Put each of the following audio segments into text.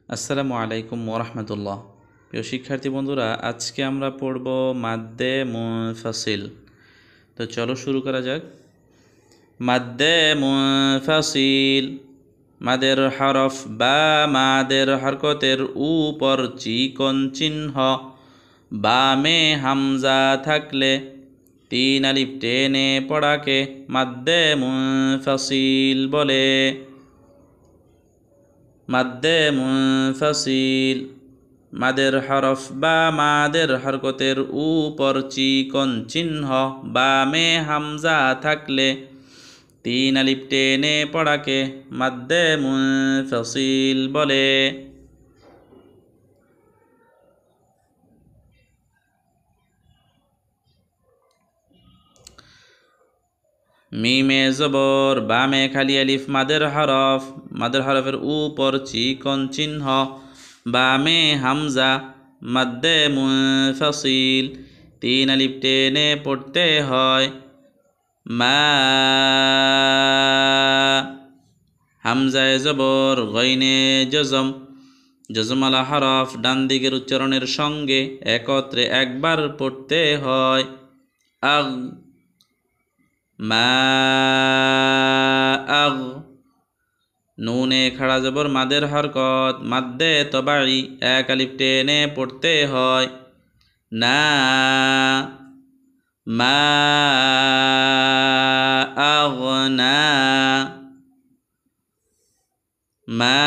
আসসালামু আলাইকুম ওরহমতুল্লাহ। প্রিয় শিক্ষার্থী বন্ধুরা, আজকে আমরা পড়ব মাদ্দে মুনফাসিল। তো চলো শুরু করা যাক। মাদ্দে মুনফাসিল, মাদের হরফ বা মাদের হরকতের উপর চিকন চিহ্ন বামে হামজা থাকলে তিন আলিফ টেনে পড়াকে মাদ্দে মুনফাসিল বলে। মাদ্দে মুনফাসিল, মাদের হরফ বা মাদের হরকতের উপর চিকন চিহ্ন বামে হামজা থাকলে তিন আলিফ টেনে পড়াকে মাদ্দে মুনফাসিল বলে। মিমে জবর বামে খালি আলিফ মাদের হরফের উপর চিকন চিহ্ন বামে হামজা মাদ্দে মুনফাসিল তিন আলিফ টেনে পড়তে হয়। মা, হামজায় জবর গইনে জজম, জজমালা হরফ ডান দিকের উচ্চারণের সঙ্গে একত্রে একবার পড়তে হয়। আগ, মা আগ, নুনে খাড়া জবর মাদের হরকত মাদ্দে তবাই এক আলিফ টেনে পড়তে হয়। না, মা আগনা, মা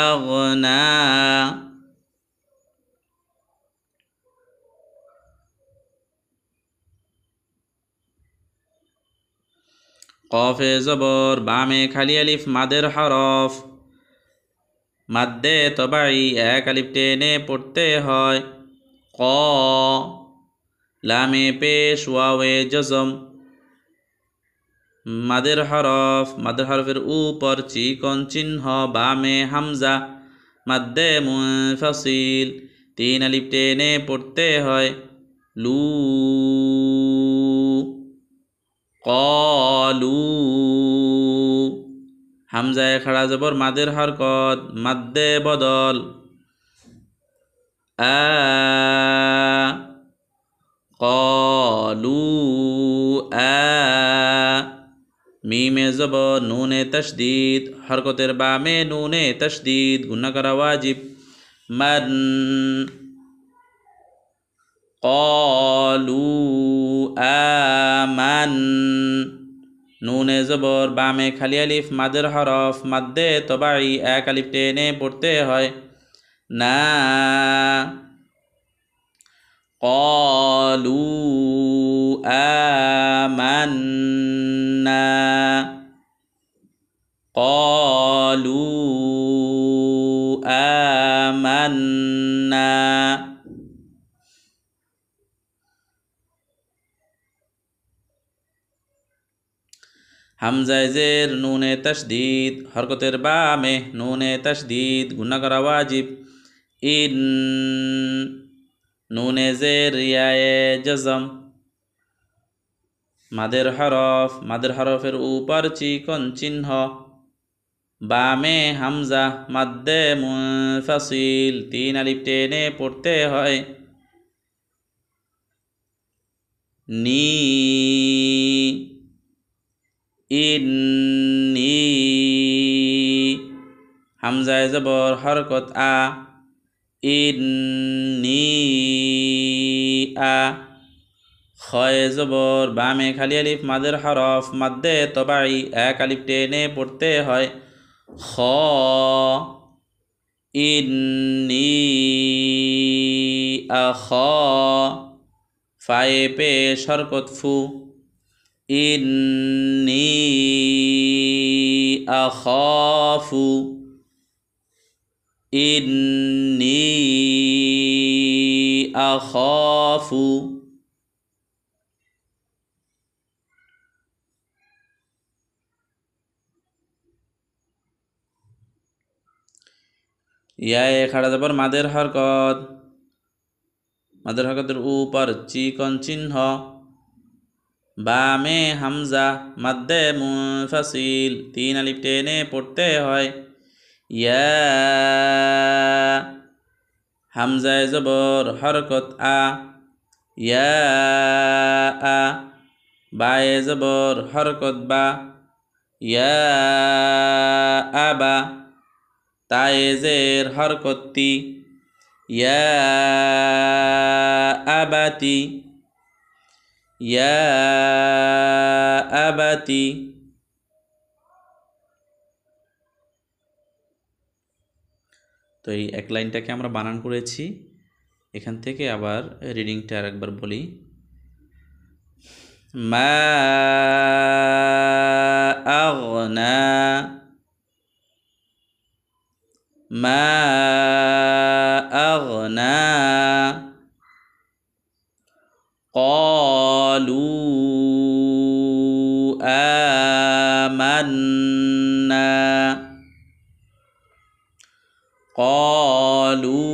আগনা। কফে জবর বামে খালি আলিফ মাদের হরফ মাদ্দে তবাই এক আলিফ টেনে পড়তে হয়। ক, লামে পেশ ওয়াওয়ে জজম, মাদের হরফের উপর চিকন চিহ্ন বামে হামজা মাদ্দে মুনফাসিল তিন আলিফ টেনে পড়তে হয়। লু, কলু, হামজায় খাড়া জবর মাদের হরকত মাদ্দে বদল আ, কলু আ। মিমে জবর নুনে তশদিদ, হরকতের বামে নুনে তশদিদ গুণা করা ওয়াজিব। মান, কলু আমান, নুনে জবর বামে খালি আলিফ মাদের হরফ মাদ্দে তবাই এক আলিফ টেনে পড়তে হয়। না, কলু আমান্না, কলু আমান্না। হামজায় জের নুনে তশদিদ, হরকতের বামে নুনে তশদিদ গুণা করা ওয়াজিব। ইন, নুনে জের রিয়ায়ে জজম, মাদের হরফের উপর চিকন চিহ্ন বামে হামজা মাদ্দে মুনফাসিল তিন আলিফ টেনে পড়তে হয়। নি, ইন্নি, হামজায় জবর হরকত আ ইন্নি আ। খয়ে জবর বামে খালি আলিফ মাদের হরফ মাদ্দে তবাই এক আলিফ টেনে পড়তে হয়। খ, ইন্নি আখ, ফায়ে পেশ হরকত ফু ইন্নি আখাফু, ইন্নি আখাফু। ইয়ায়ে খাড়া জবর মাদের হরকতের উপর চিকন চিহ্ন বামে হামজা মাদ্দে মুনফাসিল তিন আলিফ টেনে পড়তে হয়। ইয়া হামজায় জবর হরকত আ ইয়া আ বায়ে জবর হরকত বা ইয়া আবা তায়ে জের হরকত তি ইয়া আবাতি ইয়া আবাতি। তো এই এক লাইনটাকে আমরা বানান করেছি। এখান থেকে আবার রিডিংটা আর একবার বলি। মা আগনা মা আগনা ক্বালু আমান্না قالوا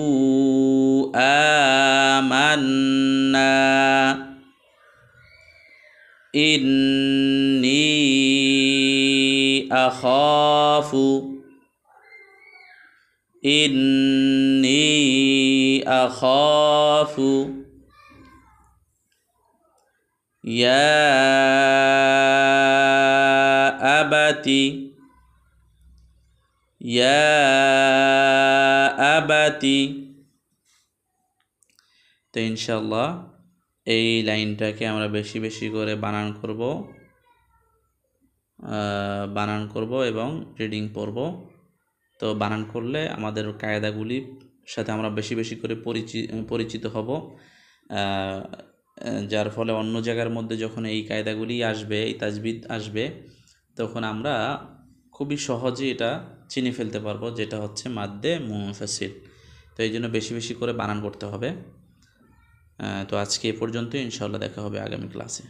آمنا إني أخاف يا أبتي তো ইনশাল্লাহ এই লাইনটাকে আমরা বেশি বেশি করে বানান করব এবং রিডিং পড়ব। তো বানান করলে আমাদের কায়দাগুলির সাথে আমরা বেশি বেশি করে পরিচিত হব, যার ফলে অন্য জায়গার মধ্যে যখন এই কায়দাগুলি আসবে, এই তাজবিদ আসবে, তখন আমরা খুবই সহজে এটা চিনে ফেলতে পারবো যেটা হচ্ছে মাদ্দে মুনফাসিল। তো এই জন্য বেশি বেশি করে বানান করতে হবে। তো আজকে এ পর্যন্ত, ইনশাআল্লাহ দেখা হবে আগামী ক্লাসে।